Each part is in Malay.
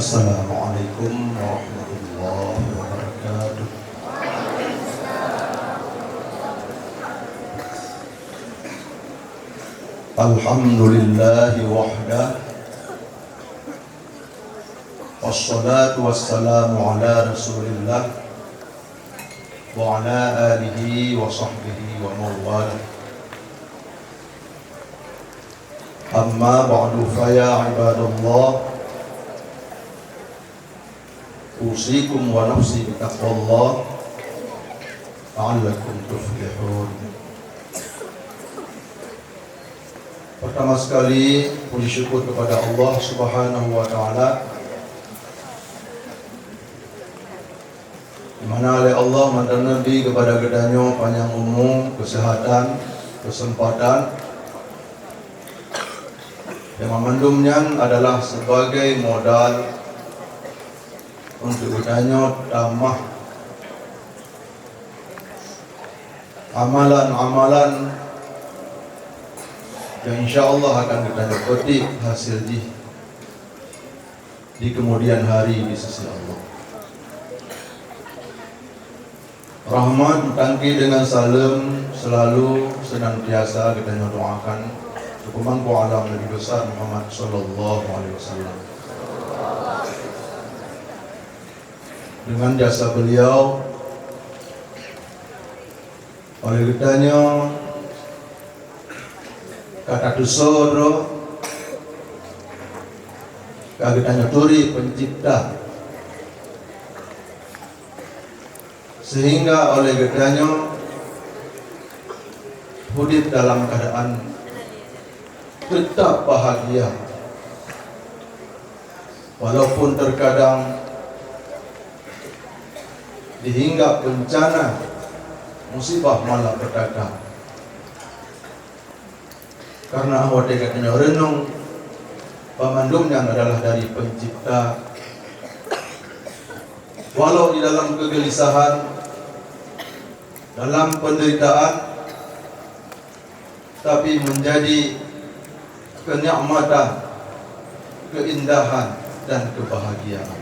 Assalamualaikum warahmatullahi wabarakatuh. Alhamdulillahi wahdah, wassalatu wassalamu ala rasulillah wa ala alihi wa sahbihi wa mawala. Amma ba'du, faya ibadallah, usikum wa nafsi bitaqwallah la'allakum tuflihun. Pertama sekali puji syukur kepada Allah Subhanahu wa taala, di mana oleh Allah mantan Nabi kepada gedanya panjang umur, kesehatan, kesempatan. Yang memandumnya adalah sebagai modal untuk gedanya tamah amalan-amalan yang insya Allah akan kita petik hasil di kemudian hari di sisi Allah. Rahmat tangki dengan salam selalu senantiasa kita doakan Pemangku alam Nabi besar Muhammad sallallahu alaihi wasallam. Dengan jasa beliau, oleh kitanya kata tusoro, kitanya turi pencipta, sehingga oleh kitanya hidup dalam keadaan tetap bahagia, walaupun terkadang dihinggap bencana, musibah malapetaka. Karena awak katanya renung, pemandumnya adalah dari pencipta. Walau di dalam kegelisahan, dalam penderitaan, tapi menjadi kenikmatan, keindahan dan kebahagiaan.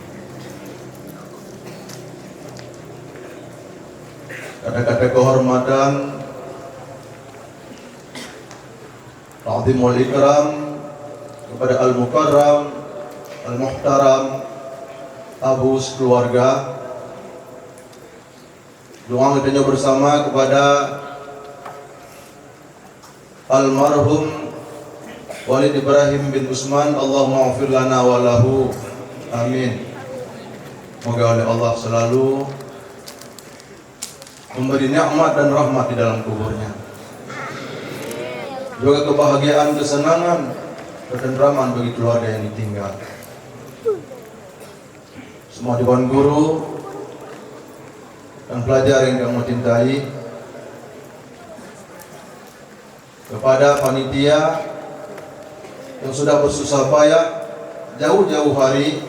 Kata-kata kehormatan, ta'zimul ikram kepada al-mukarram, al-muhtaram, abu sekeluarga. Doa kita bersama kepada almarhum Walid Ibrahim bin Usman, Allahumma ghfir lana wa lahu, amin. Moga oleh Allah selalu memberi nikmat dan rahmat di dalam kuburnya, juga kebahagiaan, kesenangan, ketentraman bagi keluarga yang ditinggal. Semua dewan guru dan pelajar yang kamu cintai, kepada panitia yang sudah bersusah payah jauh-jauh hari,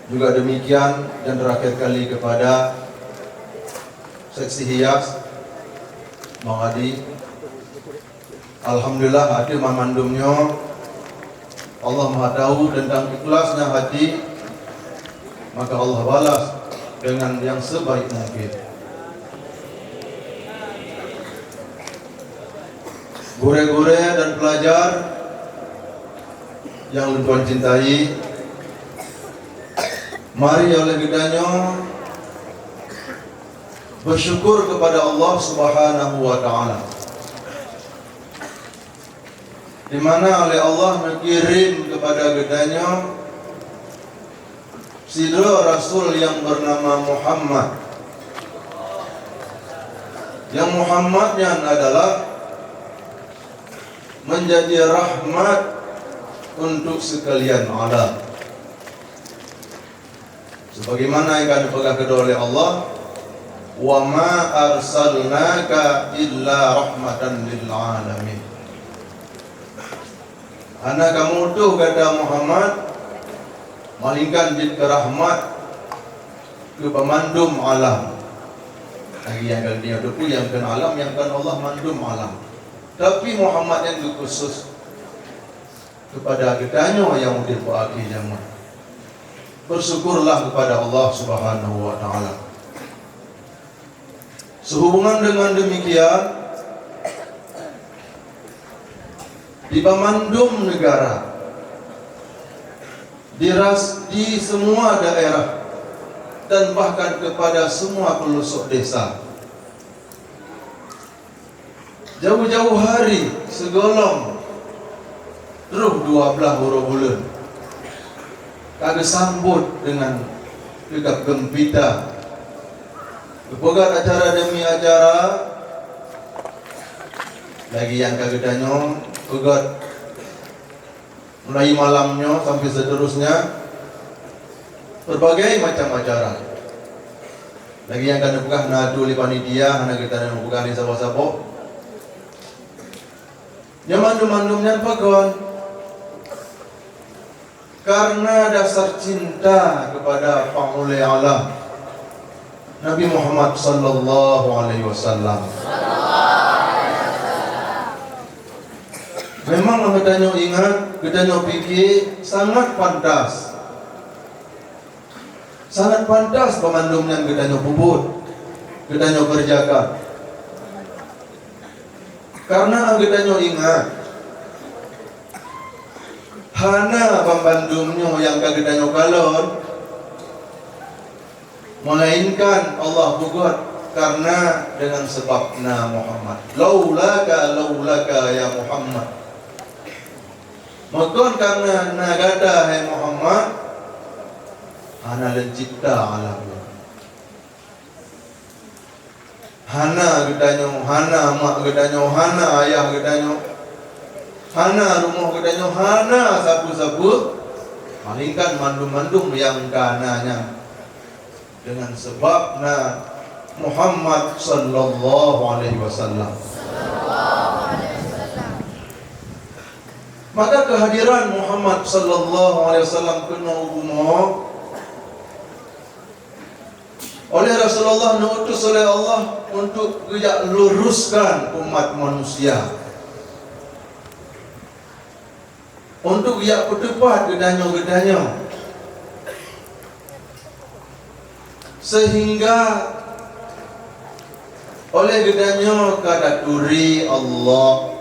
juga demikian, dan terakhir kali kepada seksi hias Bang Adi. Alhamdulillah hati memandumnya, Allah Maha tahu tentang ikhlasnya hati, maka Allah balas dengan yang sebaik mungkin. Gure-gure dan pelajar yang Tuhan cintai, mari oleh gedanya bersyukur kepada Allah Subhanahu wa taala, di mana oleh Allah mengirim kepada gedanya sidra Rasul yang bernama Muhammad, yang Muhammadnya adalah menjadi rahmat untuk sekalian alam. Sebagaimana yang akan dipegang oleh Allah, wa ma arsalnaka illa rahmatan lil alamin. Anak kamu tuh kata Muhammad, malingkan jadi rahmat ke pemandum alam. Lagi yang kan dia tu yang kan alam, yang kan Allah mandum alam. Tapi Muhammad yang khusus, kepada gedanyo yang udip akhir zaman. Bersyukurlah kepada Allah Subhanahu wa taala. Sehubungan dengan demikian, di pemandum negara, di semua daerah, dan bahkan kepada semua pelosok desa, jauh-jauh hari segolong terus 12 bulan kagak sambut dengan gegap gempita, kepogat acara demi acara, lagi yang kagak danyo pegat mulai malamnya sampai seterusnya, berbagai macam acara. Lagi yang kena pegah nadu li panitia, anak kita nak pegah li sabo-sabo. Mandum-mandumnya pagon. Karena dasar cinta kepada Pangulai Alam Nabi Muhammad sallallahu alaihi wasallam. Memang kita ingat, kita fikir sangat pantas. Sangat pantas pemandumnya kita puput, kita kerjakan. Karena kita ingat, hana pembandumnya yang kita kalon, melainkan Allah buat karena dengan sebabna Muhammad. Laulaka ya Muhammad. Maka karena nagada hai Muhammad, hana lencipta alam. Hana gedanyo, hana mak gedanyo, hana ayah gedanyo, hana rumah gedanyo, hana sapu-sapu, malingkan mandum-mandum yang kananya dengan sebabna Muhammad sallallahu alaihi wasallam. Maka kehadiran Muhammad sallallahu alaihi wasallam kena umum oleh Rasulullah, diutus oleh Allah untuk gejak luruskan umat manusia, untuk gejak berdebat gedanyo-gedanyo, sehingga oleh gedanyo kadaturi Allah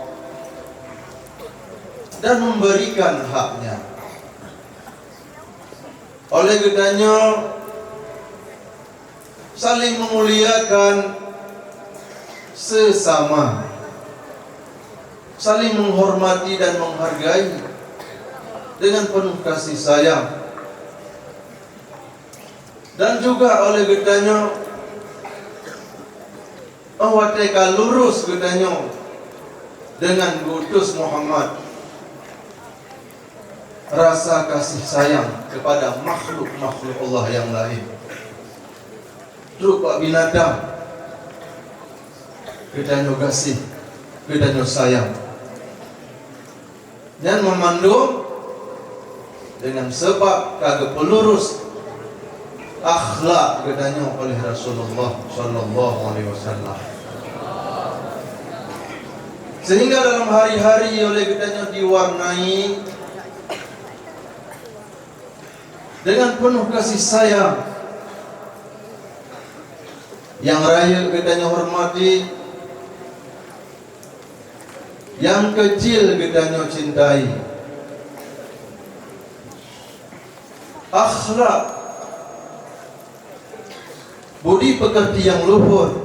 dan memberikan haknya. Oleh gedanyo saling memuliakan sesama, saling menghormati dan menghargai dengan penuh kasih sayang. Dan juga oleh gedanyo awateka lurus gedanyo dengan gutus Muhammad rasa kasih sayang kepada makhluk-makhluk Allah yang lain, berupa binatang, gedanyo kasih, gedanyo sayang, dan memandung dengan sebab kagak pelurus akhlak gedanyo oleh Rasulullah sallallahu alaihi wasallam. Sehingga dalam hari-hari oleh gedanyo diwarnai dengan penuh kasih sayang, yang raya gedanyo hormati, yang kecil gedanyo cintai. Akhlak, budi pekerti yang luhur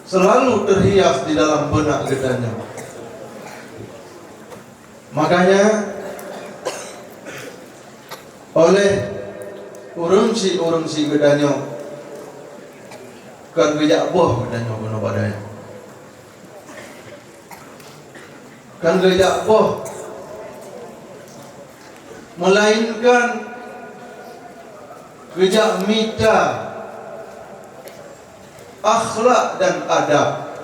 selalu terhias di dalam benak gedanyo. Makanya oleh urungsi gedanyo kan gejak boh gedanyo guna badai, kan gejak boh, melainkan gejak mita, akhlak dan adab.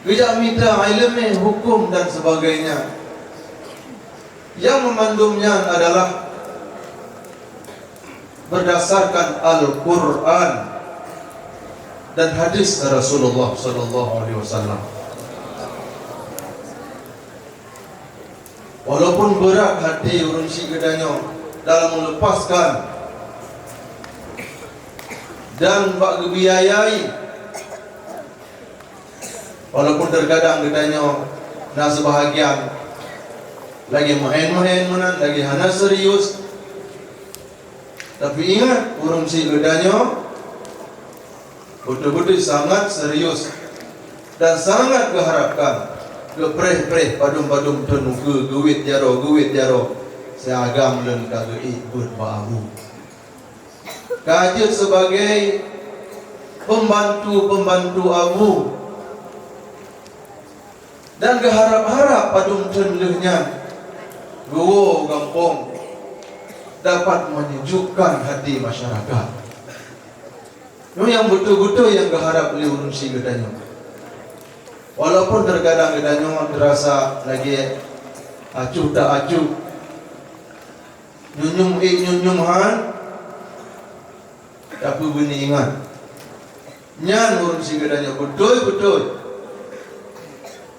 Gejak mita ilmu, hukum dan sebagainya. Yang memandumnya adalah berdasarkan Al-Quran dan hadis Rasulullah sallallahu alaihi wasallam. Walaupun berat hati urun si gedanya dalam melepaskan dan bak gebiayai, walaupun terkadang gedanya nak sebahagian lagi main-main menan, lagi hana serius, tapi ingat urun si gedanya betul-betul sangat serius dan sangat keharapkan kepreh-preh padum-padum tenuga gewit jaro seagam len kagei berbau kajet sebagai pembantu abu dan keharap-harap padum tenlehnya gowo gampong dapat menyejukkan hati masyarakat. Yang betul-betul yang keharap oleh urun si gedanya. Walaupun terkadang gedanya terasa lagi acuh tak acuh, nyunyum han, tapi bini ingat nyan urun si gedanya betul-betul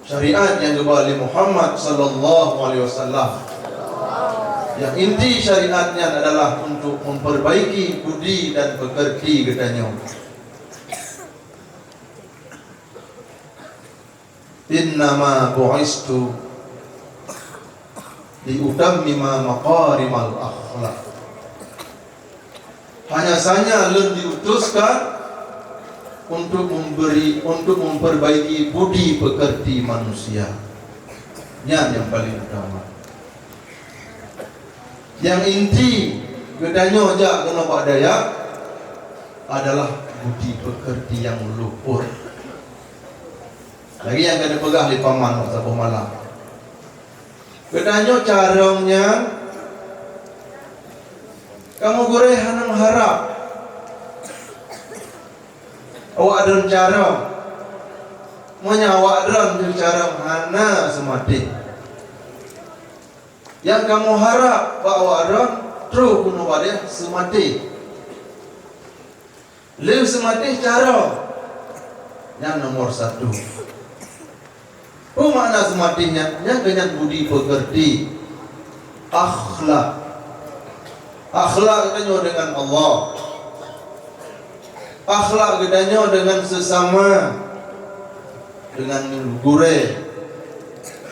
syariat yang dibalik Muhammad sallallahu alaihi wasallam. Yang inti syariatnya adalah untuk memperbaiki budi dan pekerti gedanya. Innama bu'istu liutammima maqarimal akhlaq. Hanya saja len diutuskan untuk memperbaiki budi pekerti manusia. Yang paling utama. Yang inti gedanya aja kena buat daya adalah budi pekerti yang luhur. Lagi yang kena pegah di paman waktu malam. Gedanya caranya kamu goreh hanam harap awak ada cara awak ada cara hana semati. Yang kamu harap bahawa ada terus kuno pada semati. Lew semati cara yang nomor satu. Apa makna sematinya? Yang dengan budi pekerti, akhlak. Akhlak katanya dengan Allah. Akhlak katanya dengan sesama, dengan gure,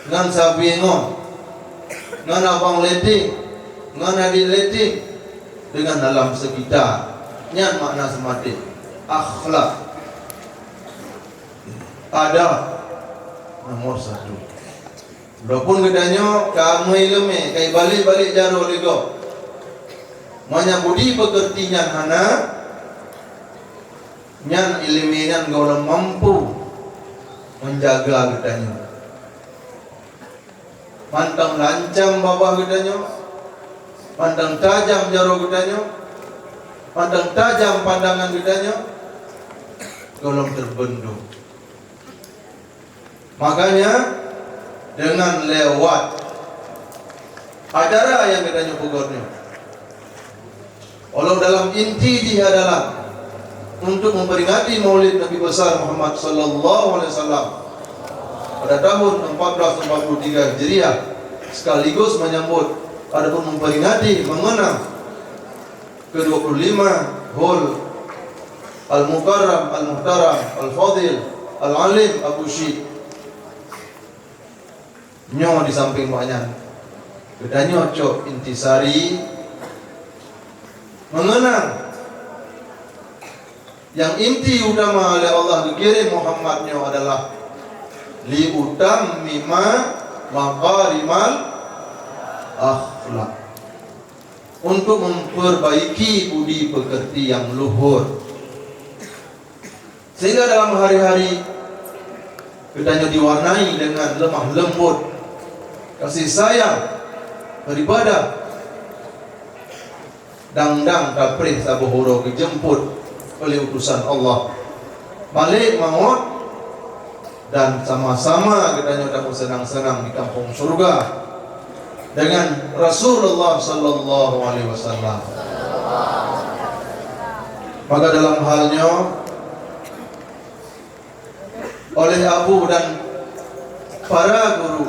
dengan sabingo, dengan abang leting, dengan adik leting, dengan alam sekitar. Yang makna semati. Akhlak. Ada nomor satu. Walaupun gedanya kamu ilmu, kai balik jaro lego. Manya budi pekertinya hana, nyan ilminan gaulam mampu menjaga gedanya. Pantang lancam bawah gedanya, pandang tajam jaro gedanya, pandang tajam pandangan gedanya, gaulam terbendung. Makanya dengan lewat acara yang kita nyebutnya, walau dalam inti dia adalah untuk memperingati Maulid Nabi besar Muhammad sallallahu alaihi wasallam pada tahun 1443 Hijriah, sekaligus menyambut adapun memperingati mengenang ke-25 Hul Al-Mukarram Al-Muhtaram Al-Fadil Al-Alim Abu Syid. Nyo di samping banyak bedanya cok intisari mengenang yang inti utama oleh Allah dikirim Muhammadnya adalah li utammima maqarimal akhlak, untuk memperbaiki budi pekerti yang luhur, sehingga dalam hari-hari bedanya diwarnai dengan lemah lembut, kasih sayang, beribadah, dang-dang kaprih sabuhuro dijemput oleh utusan Allah balik maut, dan sama-sama katanya dapat senang-senang di kampung surga dengan Rasulullah sallallahu alaihi wasallam. Maka dalam halnya oleh Abu dan para guru.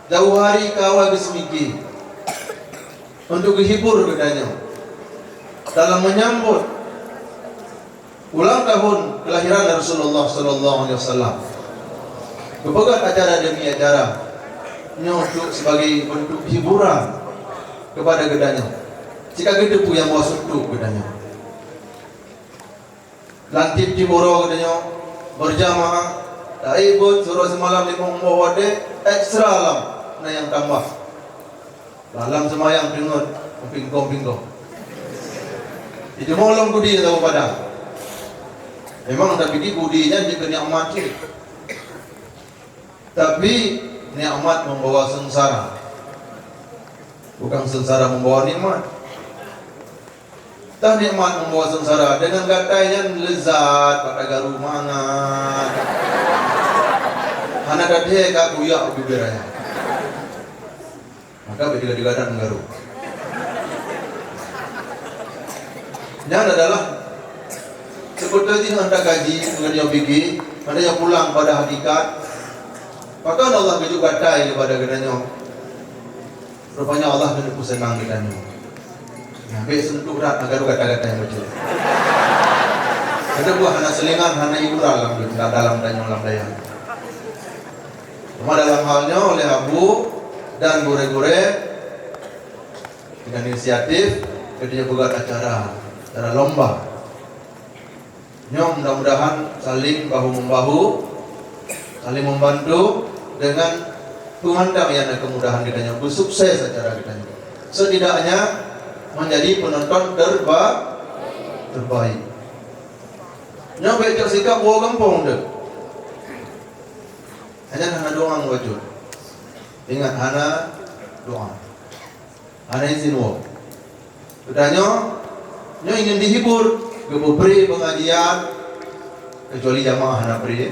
Jauh hari kawal kesemiki untuk menghibur gedanya dalam menyambut ulang tahun kelahiran Rasulullah sallallahu alaihi wasallam. Berbagai acara demi acara untuk sebagai bentuk hiburan kepada gedanya. Jika gede pun yang bawa suntuk gedanya. Lantip Timoro gedanya berjamaah. Tak ikut suruh semalam di membawa de ekstra alam. Nah yang tambah. Dalam semayang dengar pingkong. Itu molong budi tahu pada. Memang tapi di budinya jika nikmat mati. Tapi nikmat membawa sengsara. Bukan sengsara membawa nikmat. Tak nikmat membawa sengsara dengan katanya lezat pada garu mangan. Anak dadhe kak kuyak bibiranya. Maka begitu digadang garu. Yang adalah sebetulnya anda gaji dengan dia pergi, anda yang pulang pada hakikat. Maka Allah begitu katai kepada gedanya. Rupanya Allah begitu senang gedanya. Nabi sentuh rat agar kata-kata yang betul. Ada buah anak selingan, anak ibu dalam danyang daya. Cuma dalam halnya oleh Abu dan gure-gure dengan inisiatif ketika buat acara lomba. Mudah-mudahan saling bahu-membahu, saling membantu dengan pemandang yang ada kemudahan kitanya, bersukses acara kitanya. Setidaknya menjadi penonton terbaik. Baik tersikap bawa kampung deh. Hanya doa wajud. Ingat hana doa. Hana izin wa. Bedanya ingin dihibur, beri pengajian kecuali jamaah hana beri.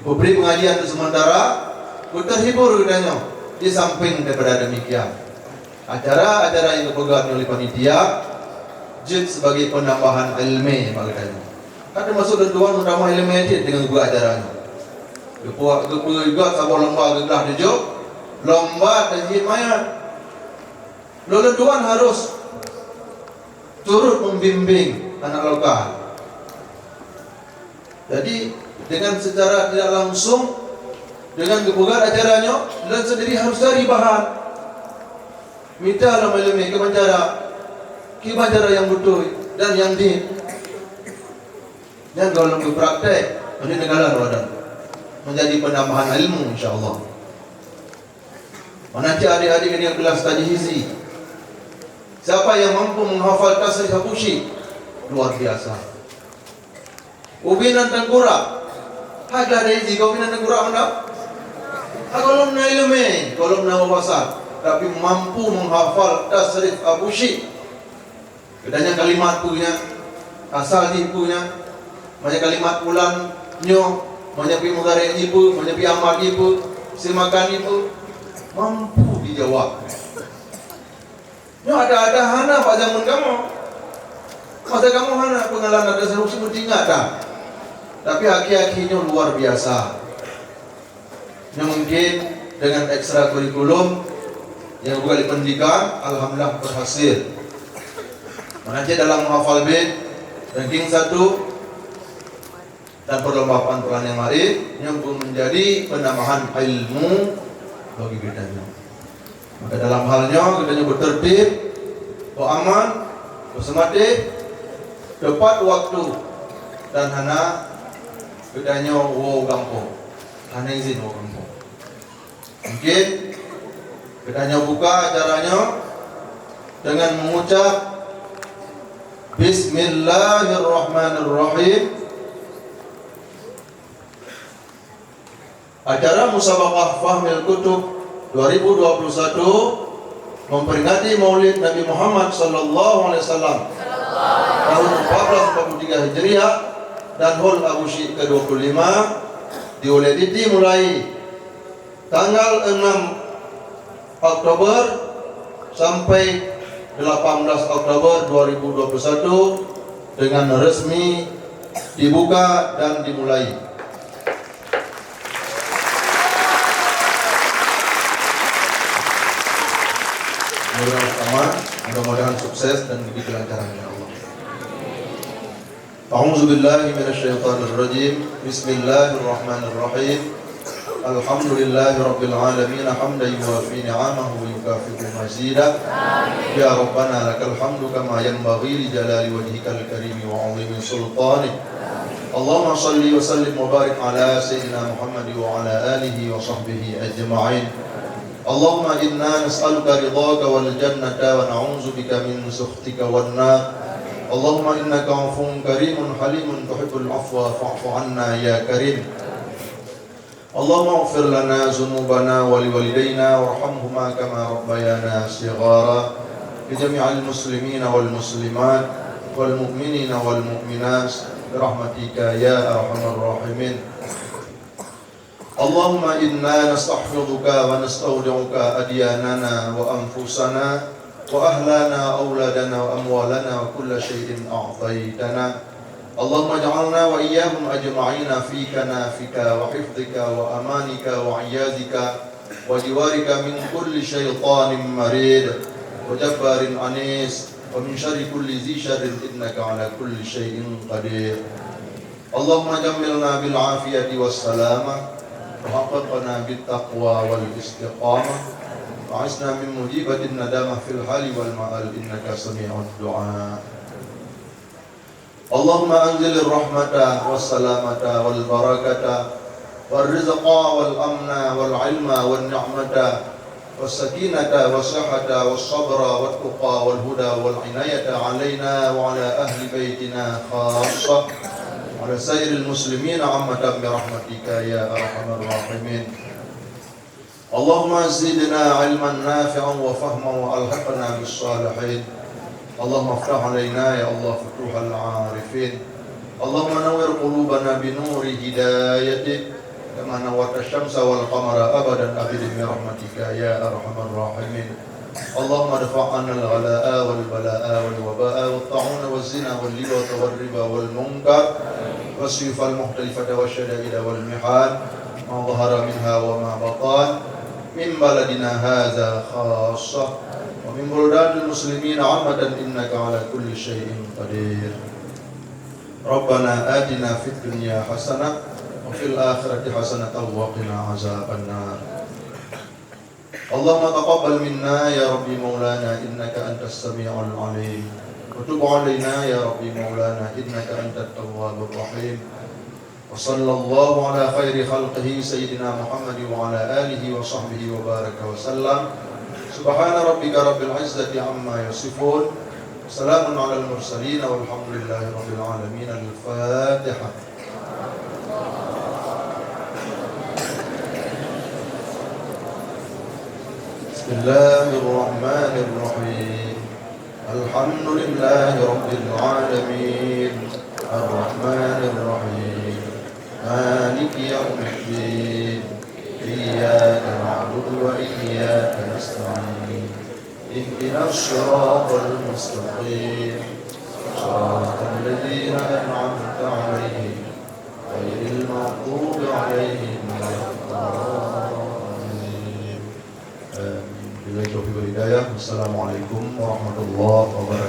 Beri pengajian itu sementara, terhibur bedanya. Di samping daripada demikian, acara-acara yang dipegang oleh panitia jid sebagai penambahan ilmu maknanya. Ada masuk tentuan menambah ilmu itu dengan gua acaranya. Kepuak juga sabor lomba gelah dijuk, lomba tajhid mayat. Lalu tuan harus turut membimbing anak lokal. Jadi dengan secara tidak langsung dengan kebukaan acaranya, dan sendiri harus cari bahan. Minta lama ilmu ke bancara yang betul dan yang din. Dan kalau berpraktek, ini negara wadah menjadi penambahan ilmu, insyaAllah. Nanti adik-adik dia kelas tajhizi. Siapa yang mampu menghafal tasrif habushi, luar biasa. Ubinan tengkurak, ada rezi kau ubinan tengkurak mana? Kalau nak ilmu, kalau nak wawasan, tapi mampu menghafal tasrif habushi. Kedanya kalimat punya, asal di punya, banyak kalimat pulang nyo, banyak pi mudhari ibu, banyak pi amal ibu, simakan ibu, mampu dijawab. Nyo ada hana pada zaman kamu, masa kamu hana pengalaman ada serusi bertingkat dah. Tapi aki-akinya luar biasa. Yang mungkin dengan ekstra kurikulum yang bukan di pendidikan, alhamdulillah berhasil. Mengajar dalam menghafal bait ranking 1 dan perlombaan yang lain yang menjadi penambahan ilmu bagi kitanya. Maka dalam halnya kitanya bertertib, beraman, bersemadih, tepat waktu dan hana kitanya wow kampung, hana izin wow kampung. Mungkin kitanya buka acaranya dengan mengucap Bismillahirrahmanirrahim. Acara Musabaqah Fahmil Kutub 2021 memperingati Maulid Nabi Muhammad sallallahu alaihi wasallam tahun 1443 Hijriah dan Hul Abu Syik ke-25 diulediti mulai tanggal 6 Oktober sampai 18 Oktober 2021 dengan resmi dibuka dan dimulai. Mudah-mudahan sukses dan diberi kelancaran ya Allah. A'udzu billahi minasyaitonir rajim. Bismillahirrahmanirrahim. Alhamdulillahi rabbil alamin hamdan yuwafi ni'amahu wa yukafi'u mazidah. Ya Rabbana lakal hamdu kama yanbaghi li jalali wajhikal karim wa 'azimi sultanik. Allahumma shalli wa sallim wa barik ala sayyidina Muhammad wa ala alihi wa sahbihi ajma'in. Allahumma inna nas'aluka ridhaka wal jannata wa na'udzu bika min sukhtika wan nar. Allahumma innaka 'afuwwun karimun halimun tuhibbul 'afwa fa'fu 'anna ya karim. Allahumma ighfir lana dhunubana wa liwalidayna warhamhuma kama rabbayana shighara. Bi jami'il muslimina wal muslimat wal mu'minina wal mu'minat bi rahmatika ya arhamar rahimin. Allahumma inna nastahfizuka wa nastawdi'uka adyanana wa anfusana wa ahlana awladana wa amwalana wa kulla shay'in a'taytana. Allahumma ja'alna wa iyyahum ajma'ina fi kanafika wa hifdhika wa amanika wa iyazika wa jiwarika min kulli shaytanin marid wa jabbarin anis wa min syarri kulli dhi syarrin innaka ala kulli shay'in qadir. Allahumma jammilna bil afiyati was salamah wa haqqaqna bit taqwa wal istiqamah wa asna min mujibatin nadamah fil hali wal ma'al innaka sami'ud du'a. Allahumma anzilir rahmata wassalamata wal barakata wal rizqa wal amna wal ilma wal ni'mata was sakinata was sihhata was sabra wat tuqa wal huda wal inayata alaina wa ala ahli baitina khassah wa ala sairil muslimin ammatan bi rahmatika ya arhamar rahimin. Allahumma zidna ilman nafi'an wa fahman wa alhiqna bis salihin. Allahumma aftah alaina ya Allah futuhal arifin. Allahumma nawwir qulubana bi nuri hidayatik kama nawwarta syamsa wal qamara abadan abidan bi rahmatika ya arhamar rahimin. Allahumma dafa'na al-ghalaa'a wal balaa'a wal wabaa'a wat ta'una waz zina wal liwata wal riba wal munkar wasifal muhtalifata wasyada'ida wal mihan ma dhahara minha wa ma batan min baladina hadza khassah wa min buladil muslimin 'ammatan innaka 'ala kulli syai'in qadir. Rabbana atina fid dunya hasanah wa fil akhirati hasanatan wa qina 'adzabannar. Allahumma taqabbal minna ya rabbi maulana innaka antas sami'ul 'alim wa tub 'alaina ya rabbi maulana innaka antat tawwabur rahim. Wa sallallahu ala khairi khalqihi sayyidina Muhammad wa ala alihi wa sahbihi wa baraka wa sallam. Subhana rabbika rabbil izzati amma yasifun. Salamun alal mursalin walhamdulillahi rabbil alamin. Al-Fatihah. Bismillahirrahmanirrahim. Alhamdulillahi rabbil alamin. Ar-Rahmanir Rahim. Maliki yaumiddin. Iyyaka na'budu wa iyyaka nasta'in. Ihdinas siratal mustaqim. Shiratal ladzina an'amta 'alaihim ghairil maghdubi 'alaihim waladdallin. Billahi taufiq wal hidayah. Wassalamualaikum warahmatullahi wabarakatuh.